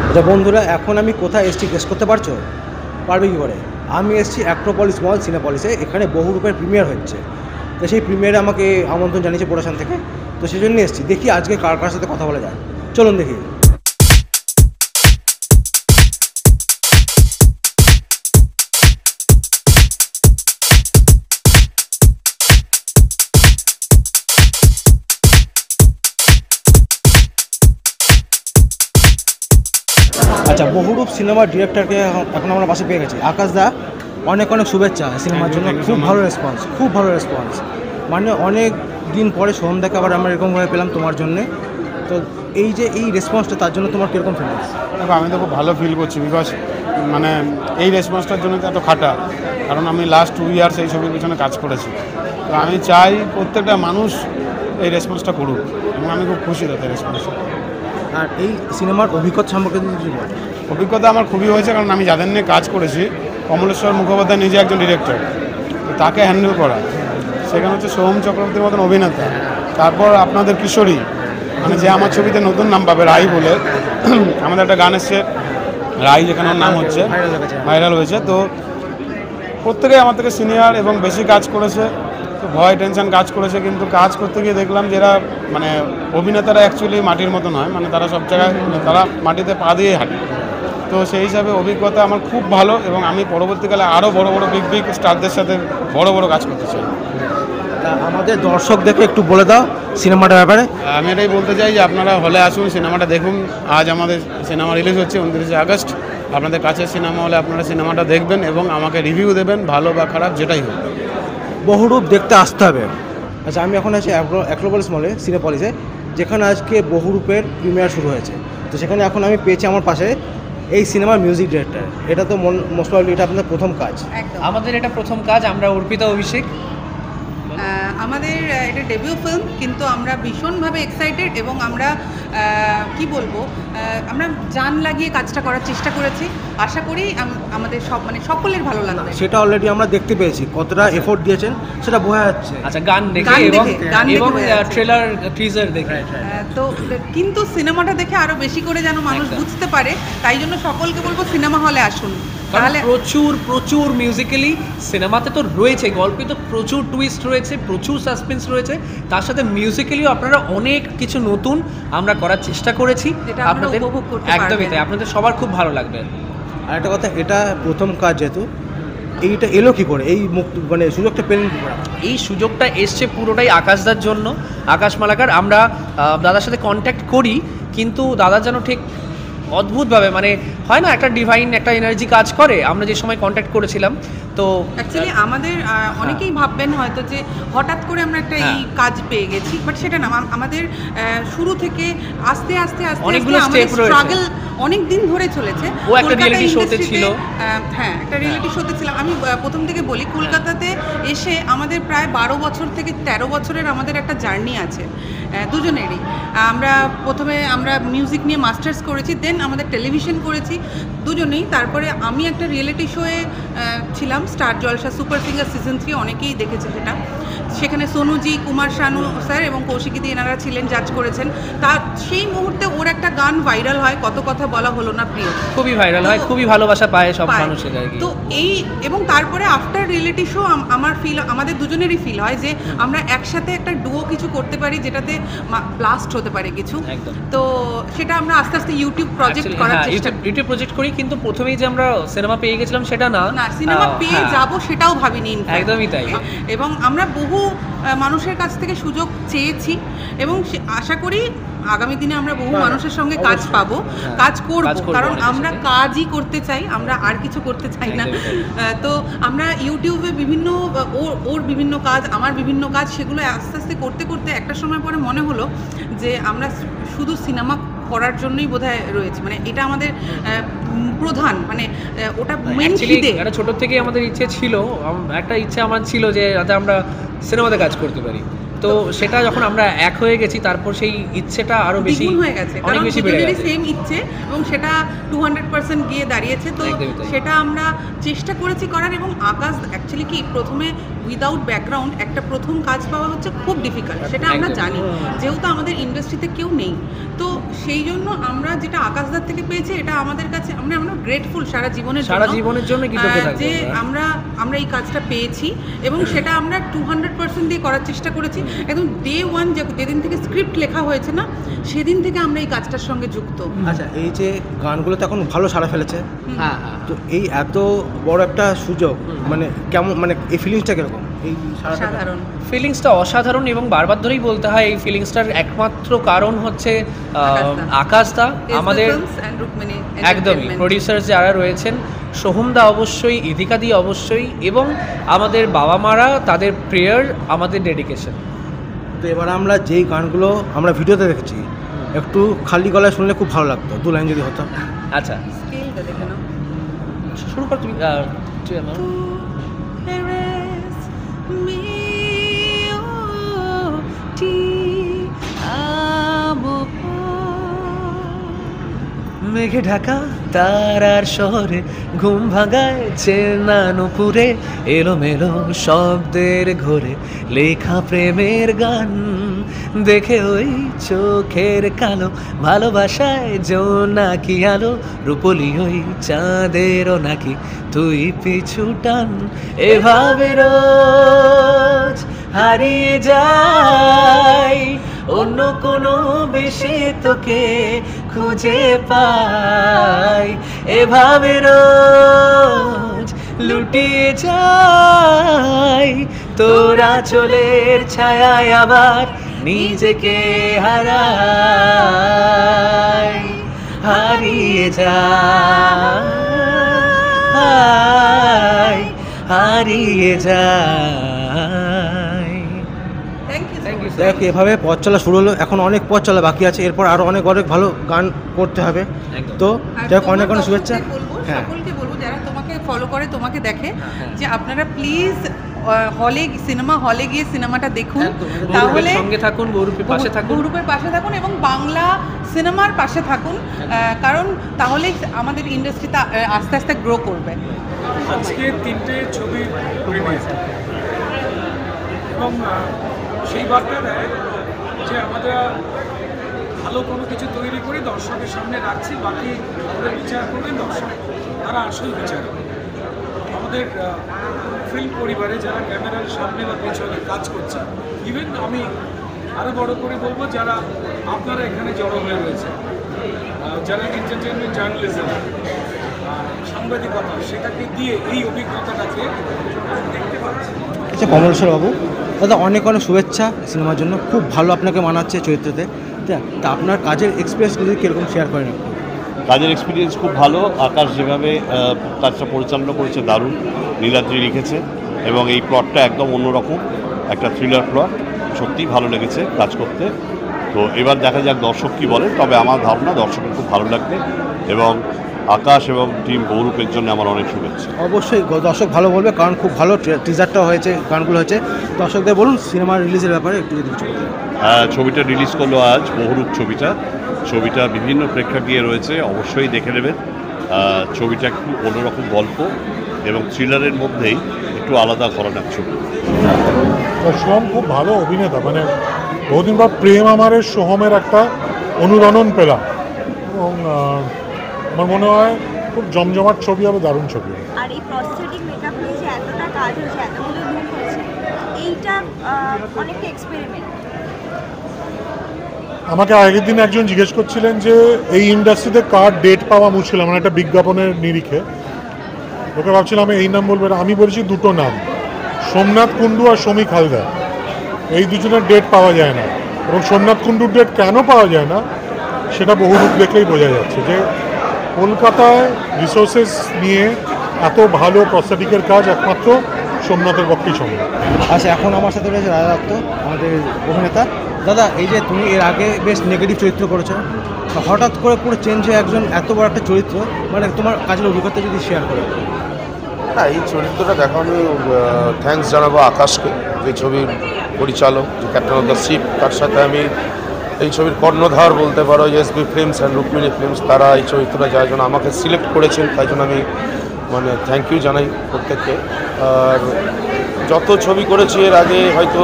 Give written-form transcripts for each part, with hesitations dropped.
আচ্ছা বন্ধুরা, এখন আমি কোথায় এসেছি গেস করতে পারছো? পারবে কী করে? আমি এসেছি অ্যাক্রোপলিস মল সিনেপলিসে। এখানে বহুরূপের প্রিমিয়ার হচ্ছে, তো সেই প্রিমিয়ারে আমাকে আমন্ত্রণ জানিয়েছে প্রোডাকশন থেকে। তো সেই জন্যই এসেছি, দেখি আজকে কার কার সাথে কথা বলা যায়। চলুন দেখি। আচ্ছা, বহুরূপ সিনেমার ডিরেক্টরকে এখন আমরা পাশে পেয়ে গেছি। আকাশ দা, অনেক অনেক শুভেচ্ছা সিনেমার জন্য। খুব ভালো রেসপন্স, খুব ভালো রেসপন্স। মানে অনেক দিন পরে সন্ধ্যাকে আবার আমরা এরকমভাবে পেলাম তোমার জন্যে। তো এই যে এই রেসপন্সটা, তার জন্য তোমার কীরকম ফিলিংস? দেখো, আমি তো খুব ভালো ফিল করছি, বিকজ মানে এই রেসপন্সটার জন্য তো এত খাটা, কারণ আমি লাস্ট 2 ইয়ার্স এই ছবির পিছনে কাজ করেছি। তো আমি চাই প্রত্যেকটা মানুষ এই রেসপন্সটা করুক, এবং আমি খুব খুশি তাতে রেসপন্সটা। আর এই সিনেমার অভিজ্ঞতা সম্পর্কে কিছু বল। অভিজ্ঞতা আমার খুবই হয়েছে, কারণ আমি যাদের নিয়ে কাজ করেছি, কমলেশ্বর মুখোপাধ্যায় নিজে একজন ডিরেক্টর, তো তাকে হ্যান্ডেল করা, সেখানে হচ্ছে সোহম চক্রবর্তীর মতন অভিনেতা, তারপর আপনাদের কিশোরী, মানে যে আমার ছবিতে নতুন নাম পাবে, রাই বলে আমাদের একটা গান এসছে রাই, যেখানে ওর নাম হচ্ছে ভাইরাল হয়েছে। তো প্রত্যেকেই আমার থেকে সিনিয়র এবং বেশি কাজ করেছে, তো ভয় টেনশন কাজ করেছে, কিন্তু কাজ করতে গিয়ে দেখলাম যে এরা মানে অভিনেতারা অ্যাকচুয়ালি মাটির মতো নয়, মানে তারা সব জায়গায় তারা মাটিতে পা দিয়ে হাঁটে। তো সেই হিসাবে অভিজ্ঞতা আমার খুব ভালো, এবং আমি পরবর্তীকালে আরও বড় বড় বিগ স্টারদের সাথে বড় বড় কাজ করতে চাই। তা আমাদের দর্শকদেরকে একটু বলে দাও সিনেমাটার ব্যাপারে। আমি এটাই বলতে চাই যে আপনারা হলে আসুন, সিনেমাটা দেখুন। আজ আমাদের সিনেমা রিলিজ হচ্ছে 29শে আগস্ট। আপনাদের কাছের সিনেমা হলে আপনারা সিনেমাটা দেখবেন এবং আমাকে রিভিউ দেবেন, ভালো বা খারাপ যেটাই হোক। বহুরূপ দেখতে আসতে হবে। আচ্ছা, আমি এখন আছি অ্যাক্রোপলিস মলে সিনেপলিসে, যেখানে আজকে বহুরূপের প্রিমিয়ার শুরু হয়েছে। তো সেখানে এখন আমি পেয়েছি আমার পাশে এই সিনেমার মিউজিক ডিরেক্টর। এটা তো মোস্ট প্রবাবলি এটা আপনার প্রথম কাজ। আমাদের এটা প্রথম কাজ। আমরা অর্পিতা অভিষেক, আমাদের এটা ডেবিউ ফিল্ম, কিন্তু আমরা ভীষণভাবে এক্সাইটেড, এবং আমরা কি বলবো, আমরা জান লাগিয়ে কাজটা করার চেষ্টা করেছি। আশা করি আমাদের সকলের ভালো লাগবে। সেটা অলরেডি আমরা দেখতে পেয়েছি, কতটা এফোর্ট দিয়েছেন সেটা বোঝা যাচ্ছে। আচ্ছা, গান দেখে এবং ট্রেলার টিজার দেখে। তো কিন্তু সিনেমাটা দেখে আরো বেশি করে যেন মানুষ বুঝতে পারে, তাই জন্য সকলকে বলবো সিনেমা হলে আসুন। তাহলে প্রচুর মিউজিক্যালি সিনেমাতে তো রয়েছে, গল্পে তো প্রচুর টুইস্ট রয়েছে, প্রচুর সাসপেন্স রয়েছে, তার সাথে মিউজিক্যালিও আপনারা অনেক কিছু নতুন আমরা করার চেষ্টা করেছি। আপনাদের একদমই তাই, আপনাদের সবার খুব ভালো লাগবে। আর একটা কথা, এটা প্রথম কাজ যেহেতু, এইটা এলো কী করে, এই মানে সুযোগটা পেলেন কী করে? এই সুযোগটা এসছে পুরোটাই আকাশদার জন্য। আকাশ মালাকার, আমরা দাদার সাথে কন্ট্যাক্ট করি, কিন্তু দাদা যেন ঠিক অদ্ভুতভাবে, মানে হয় না একটা ডিভাইন একটা এনার্জি কাজ করে। আমরা যে সময় কন্ট্যাক্ট করেছিলাম, তো অ্যাকচুয়ালি আমাদের অনেকেই ভাববেন হয়তো যে হঠাৎ করে আমরা একটা এই কাজ পেয়ে গেছি, বাট সেটা না। আমাদের শুরু থেকে আস্তে আস্তে অনেকগুলো স্টেপ রয়েছে, স্ট্রাগল অনেক দিন ধরে চলেছে। ও একটা রিয়েলিটি শোতে ছিল। হ্যাঁ, একটা রিয়েলিটি শোতে ছিলাম। আমি প্রথম থেকে বলি, কলকাতাতে এসে আমাদের প্রায় 12 বছর থেকে 13 বছরের আমাদের একটা জার্নি আছে দুজনেরই। প্রথমে আমরা মিউজিক নিয়ে মাস্টার্স করেছি, দেন আমাদের টেলিভিশন করেছি দুজনেই। তারপরে আমি একটা রিয়েলিটি শোয়ে ছিলাম, স্টার জলসা সুপার সিঙ্গার সিজন 3, অনেকেই দেখেছে সেটা। সেখানে সোনুজি, কুমার শানু স্যার এবং কৌশিকী দি এনারা ছিলেন, জাজ করেছেন। তার সেই মুহূর্তে ওর একটা গান ভাইরাল হয়, কত কথা বলা হলো না প্রিয়, খুবই ভাইরাল হয়, খুবই ভালোবাসা পায় সব মানুষের আর কি। তো এই এবং তারপরে আফটার রিয়েলিটি শো আমাদের দুজনেরই ফিল হয় যে আমরা একসাথে একটা ডুও কিছু করতে পারি, যেটাতে ব্লাস্ট হতে পারে কিছু। তো সেটা আমরা আস্তে আস্তে ইউটিউব প্রজেক্ট করার চেষ্টা ইউটিউব প্রজেক্ট করি, কিন্তু প্রথমেই যে আমরা সিনেমা পেয়ে গেছিলাম সেটা না, সিনেমা পেয়ে যাব সেটাও ভাবিনি। একদমই তাই। এবং আমরা বহু মানুষের কাছ থেকে সুযোগ চেয়েছি, এবং আশা করি আগামী দিনে আমরা বহু মানুষের সঙ্গে কাজ পাবো, কাজ করব, কারণ আমরা কাজই করতে চাই, আমরা আর কিছু করতে চাই না। তো আমরা ইউটিউবে বিভিন্ন ওর বিভিন্ন কাজ, আমার বিভিন্ন কাজ, সেগুলো আস্তে আস্তে করতে করতে একটা সময় পরে মনে হলো যে আমরা শুধু সিনেমা করার জন্যই বোধহয় রয়েছে, মানে এটা আমাদের প্রধান, মানে ওটা মেন খিদে। এটা ছোট থেকে আমাদের ইচ্ছে ছিল, একটা ইচ্ছে আমার ছিল যে যাতে আমরা সিনেমাতে কাজ করতে পারি। তো সেটা যখন আমরা এক হয়ে গেছি, তারপর সেই ইচ্ছেটা আরো বেশি হয়ে গেছে, অনেক বেশি বেড়ে গেছে, সেম ইচ্ছে, এবং সেটা 200% গিয়ে দাঁড়িয়েছে। তো সেটা আমরা চেষ্টা করেছি করার। এবং আকাশ অ্যাকচুয়ালি কি প্রথমে উইদাউট ব্যাকগ্রাউন্ড একটা প্রথম কাজ পাওয়া হচ্ছে খুব ডিফিকাল্ট, সেটা আমরা একদম। জানি, যেহেতু আমাদের ইন্ডাস্ট্রিতে কেউ নেই। তো সেই জন্য আমরা যেটা আকাশদার থেকে পেয়েছি, এটা আমাদের কাছে আমরা গ্রেটফুল সারা জীবনের জন্য কৃতজ্ঞ থাকবো যে আমরা। আমরা এই কাজটা পেয়েছি এবং সেটা আমরা 200% দিয়ে করার চেষ্টা করেছি। একদম ডে ওয়ান যেদিন থেকে স্ক্রিপ্ট লেখা হয়েছে না, সেদিন থেকে আমরা এই কাজটার সঙ্গে যুক্ত। আচ্ছা, এই যে গানগুলো তো এখন ভালো সাড়া ফেলেছে, হ্যাঁ তো এই এত বড় একটা সুযোগ মানে কেমন, মানে এই ফিলিংসটা কিরকম? এই সাধারণ ফিলিংসটা অসাধারণ এবং বারবার ধরেই বলতে হয় এই ফিলিংসটার একমাত্র কারণ হচ্ছে আকাশদা, আমাদের একদমই প্রডিউসার যারা রয়েছেন, সোহমদা অবশ্যই, ইদিকাদি অবশ্যই, এবং আমাদের বাবা মারা, তাদের প্রেয়ার, আমাদের ডেডিকেশন। তো এবার আমরা যেই গানগুলো আমরা ভিডিওতে দেখেছি, একটু খালি গলায় শুনলে খুব ভালো লাগতো, 2 লাইন যদি হতো। আচ্ছা, স্কেলটা দেখে নাও। শুরু কর তুমি। তুই আমার মেঘে ঢাকা তারার শহরে ঘুম ভাঙায় চেনা নুপুরে, এলোমেলো শব্দের ঘোরে লেখা প্রেমের গান, দেখে ওই চোখের কালো ভালোবাসায় জোনাকি আলো, রূপলি ওই চাঁদেরও নাকি তুই পিছু টান, এভাবে রোজ হারিয়ে যাই, অন্য কোনো বেশে তোকে খুঁজে পাই, এভাবে রোজ লুটিয়ে যাই, তোরা চলের ছায়ায় আবার নিজেকে হারাই, হারিয়ে যাই, হারিয়ে যাই। Thank you. দেখ, এভাবে পথ চলা শুরু হলো, এখন অনেক পথ চলা বাকি আছে, এরপর আরও অনেক ভালো গান করতে হবে। একদম। তো আর দেখ, তোমার অনেক শুভেচ্ছা। দর্শকদের বলবো, হ্যাঁ, সকলকে বলবো যারা তোমাকে ফলো করে, তোমাকে দেখে, হ্যাঁ। যে আপনারা প্লিজ সিনেমা হলে গিয়ে সিনেমাটা দেখুন, একদম। তাহলে বহুরূপের সঙ্গে থাকুন, বহুরূপের পাশে থাকুন। গ্রুপের পাশে থাকুন এবং বাংলা সিনেমার পাশে থাকুন, কারণ তাহলেই আমাদের ইন্ডাস্ট্রিটা আস্তে আস্তে গ্রো করবে। আজকে 3টে ছবি প্রিমিয়ার এবং সেই বার্তা দেয় যে আমরা ভালো কোনো কিছু তৈরি করি, দর্শকের সামনে রাখছি, বাকি আমাদের বিচার করবেন দর্শক, তারা আসল বিচার করে। আমাদের ফিল্ম পরিবারে যারা ক্যামেরার সামনে বা পেছনে কাজ করছে, ইভেন আমি আরও বড় করে বলবো যারা আপনারা এখানে জড়ো হয়ে রয়েছে, যারা এন্টারটেনমেন্ট জার্নালিজম, সাংবাদিকতা, সেটাকে দিয়ে এই অভিজ্ঞতাটাকে দেখতে পাচ্ছি। আচ্ছা কমলেশ্বর বাবু, দাদা অনেক শুভেচ্ছা সিনেমার জন্য, খুব ভালো আপনাকে মানাচ্ছে চরিত্রতে। তা আপনার কাজের এক্সপিরিয়েন্স যদি কীরকম শেয়ার করেন? কাজের এক্সপিরিয়েন্স খুব ভালো। আকাশ যেভাবে কাজটা পরিচালনা করেছে দারুণ, নীলাদ্রি লিখেছে এবং এই প্লটটা একদম অন্যরকম একটা থ্রিলার প্লট, সত্যিই ভালো লেগেছে কাজ করতে। তো এবার দেখা যাক দর্শক কী বলে, তবে আমার ধারণা দর্শকের খুব ভালো লাগবে এবং আকাশ এবং টিম বহুরূপের জন্য আমার অনেক শুভেচ্ছা। অবশ্যই দর্শক ভালো বলবে, কারণ খুব ভালো টিজারটাও হয়েছে, গানগুলো হয়েছে। দর্শকদের বলুন সিনেমা রিলিজের ব্যাপারে একটু যদি কিছু বলেন। ছবিটা রিলিজ করলো আজ, বহুরূপ ছবিটা বিভিন্ন প্রেক্ষাগৃহে রয়েছে, অবশ্যই দেখে নেবেন। ছবিটা একটু অন্যরকম গল্প এবং থ্রিলারের মধ্যেই একটু আলাদা ঘরানার ছবি। সোহম খুব ভালো অভিনেতা, মানে বহুদিন পর প্রেম আমারের সোহমের একটা অনুরণন পেলাম এবং আমার মনে হয় খুব জমজমাট ছবি হবে, দারুণ ছবি। আর এই প্রস্থেটিক মেকআপ নিয়ে যে এতটা কাজ হয়েছে, এতগুলো লুক হয়েছে, এইটা অনেকটা এক্সপেরিমেন্ট। আমাকে আগের দিন একজন জিজ্ঞেস করছিলেন যে এই ইন্ডাস্ট্রিতে কার ডেট পাওয়া মুশকিল, মানে একটা বিজ্ঞাপনের নিরিখে। ওকে ভাবছিলাম আমি এই নাম বলবো, আমি বলেছি দুটো নাম, সোমনাথ কুণ্ডু আর সমীক হালদার। এই দুজনের ডেট পাওয়া যায় না, এবং সোমনাথ কুণ্ডুর ডেট কেন পাওয়া যায় না সেটা বহুরূপ দেখলেই বোঝা যাচ্ছে, যে কলকাতায় রিসোর্সেস নিয়ে এত ভালো প্রস্থেটিকের কাজ একমাত্র সোমনাথের পক্ষেই সম্ভব। আচ্ছা, এখন আমার সাথে রয়েছে রাজা দত্ত, আমাদের অভিনেতা। দাদা, এই যে তুমি এর আগে বেশ নেগেটিভ চরিত্র করেছো, হঠাৎ করে পুরো চেঞ্জ হয়ে একজন এত বড় একটা চরিত্র, মানে তোমার কাজের অভিজ্ঞতা যদি শেয়ার করো। না, এই চরিত্রটা দেখো, আমি থ্যাঙ্কস জানাবো আকাশকে, যে ছবির পরিচালক, যে ক্যাপ্টেন অফ দ্য শিপ, তার সাথে আমি এই ছবির কর্ণধার বলতে পারো, SB films and Rukmini films, তারা এই চরিত্রটা যার জন্য আমাকে সিলেক্ট করেছেন, তাই জন্য আমি থ্যাংক ইউ জানাই প্রত্যেককে। আর যত ছবি করেছি এর আগে হয়তো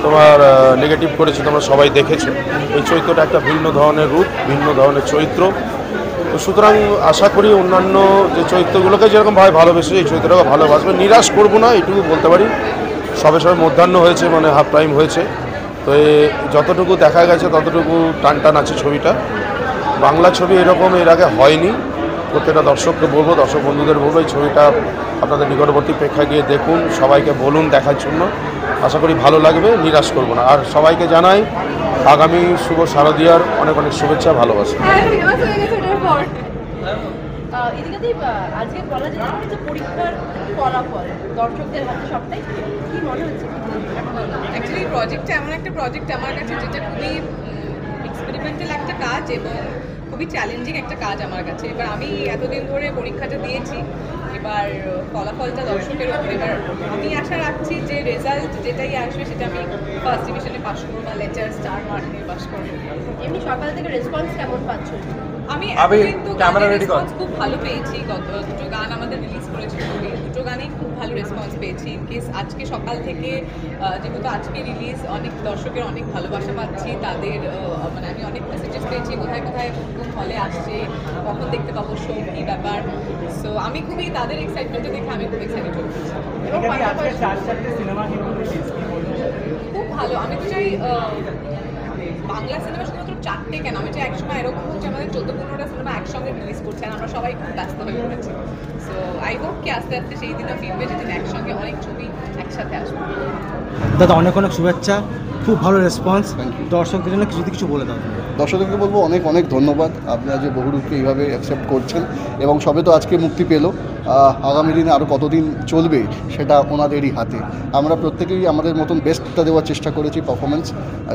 তোমার নেগেটিভ করেছি, তোমরা সবাই দেখেছো। এই চরিত্রটা একটা ভিন্ন ধরনের রূপ, ভিন্ন ধরনের চরিত্র। তো সুতরাং আশা করি অন্যান্য যে চরিত্রগুলোকে যেরকমভাবে ভালোবেসে এই চরিত্রটাকে ভালোবাসবে, নিরাশ করবো না এইটুকু বলতে পারি। সবে মধ্যাহ্ন হয়েছে, মানে হাফ টাইম হয়েছে, তো যতটুকু দেখা গেছে ততটুকু টান টান আছে ছবিটা। বাংলা ছবি এরকম এর আগে হয়নি। প্রত্যেকটা দর্শককে বলবো, দর্শক বন্ধুদের বলবো, এই ছবিটা আপনাদের নিকটবর্তী প্রেক্ষায় গিয়ে দেখুন, সবাইকে বলুন দেখার জন্য। আশা করি ভালো লাগবে, নিরাশ করবো না। আর সবাইকে জানাই আগামী শুভ শারদীয়ার অনেক অনেক শুভেচ্ছা, ভালোবাসা। এদিকে আজকে বলা যেতে পারে যে পরীক্ষার ফলাফল দর্শকদের হাতে সবটাই কি মনে হচ্ছে? অ্যাকচুয়ালি প্রজেক্টটা এমন একটা প্রজেক্ট আমার কাছে যেটা খুবই এক্সপেরিমেন্টাল একটা কাজ এবং খুবই চ্যালেঞ্জিং একটা কাজ আমার কাছে। এবার আমি এতদিন ধরে পরীক্ষাটা দিয়েছি, এবার ফলাফলটা দর্শকের উপর। এবার আমি আশা রাখছি যে রেজাল্ট যেটাই আসবে সেটা আমি ফার্স্ট ডিভিশনে পাশ করবো বা লেটার স্টার মার্ক নিয়ে পাশ করবো। এমনি সকাল থেকে রেসপন্স কেমন পাচ্ছ? আমি কিন্তু রেসপন্স খুব ভালো পেয়েছি। দুটো গান আমাদের রিলিজ করেছি, দুটো গানেই খুব ভালো রেসপন্স পেয়েছি। ইনকেস আজকে সকাল থেকে যেহেতু আজকে রিলিজ, অনেক দর্শকের অনেক ভালোবাসা পাচ্ছি। তাদের মানে আমি অনেক মেসেজেস পেয়েছি কোথায় কোথায় কোন হলে আসছে, কখন দেখতে পাবো শো, কী ব্যাপার। সো আমি খুবই তাদের এক্সাইটমেন্টটা দেখে আমি খুব এক্সাইটেড হচ্ছি। এবং খুব ভালো। আমি তো চাই বাংলা সিনেমা শুধুমাত্র 4টে কেন, আমি চাই একসময় এরকম হচ্ছে আমাদের 14-15টা সিনেমা একসঙ্গে রিলিজ করছে, আর আমরা সবাই খুব ব্যস্ত হয়ে পড়েছি। সো আই হোপ কি আস্তে আস্তে সেই দিনও ফিরবে যেদিন একসঙ্গে অনেক ছবি একসাথে আসবে। দাদা অনেক অনেক শুভেচ্ছা, খুব ভালো রেসপন্স। দর্শকদের জন্য যদি কিছু বলে দাও। দর্শকদেরকে বলবো অনেক অনেক ধন্যবাদ, আপনারা যে বহুরূপকে এইভাবে অ্যাকসেপ্ট করছেন। এবং সবে তো আজকে মুক্তি পেল, আগামী দিনে আরও কতদিন চলবে সেটা ওনাদেরই হাতে। আমরা প্রত্যেকেই আমাদের মতন বেস্টটা দেওয়ার চেষ্টা করেছি, পারফরমেন্স।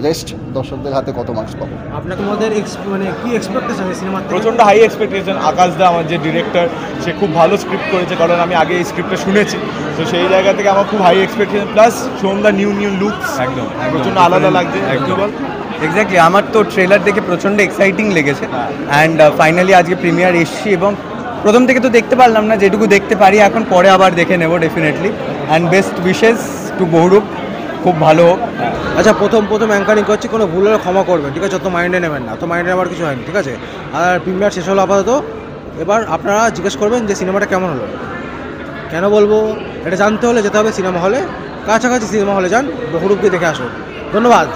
রেস্ট দর্শকদের হাতে কত মার্কস পাবো। আপনাকে আমাদের মানে কি এক্সপেকটেশন এই সিনেমার? প্রচণ্ড হাই এক্সপেকটেশন। আকাশ দা আমার যে ডিরেক্টর, সে খুব ভালো স্ক্রিপ্ট করেছে, কারণ আমি আগে এই স্ক্রিপ্টটা শুনেছি। তো সেই জায়গা থেকে আমার খুব হাই এক্সপেকটেশন, প্লাস সন্ধ্যা নিউ লুকস একদম প্রচণ্ড আলাদা লাগছে। একদম এক্স্যাক্টলি, আমার তো ট্রেলার দেখে প্রচণ্ড এক্সাইটিং লেগেছে। অ্যান্ড ফাইনালি আজকে প্রিমিয়ার এসছি এবং প্রথম থেকে তো দেখতে পারলাম না, যেটুকু দেখতে পারি এখন পরে আবার দেখে নেব definitely. And best wishes to Bahurup, খুব ভালো হোক। আচ্ছা, প্রথম অ্যাঙ্কারিং করছি, কোনো ভুল হলে ক্ষমা করবেন, ঠিক আছে? তো মাইন্ডে নেবেন না, তো মাইন্ডে নেওয়ার কিছু হয়নি, ঠিক আছে? আর প্রিমিয়ার শেষ হলো আপাতত। এবার আপনারা জিজ্ঞেস করবেন যে সিনেমাটা কেমন হলো। কেন বলবো এটা জানতে হলে যেতে হবে সিনেমা হলে, কাছাকাছি সিনেমা হলে যান, বহুরূপকে দেখে আসুন। ধন্যবাদ।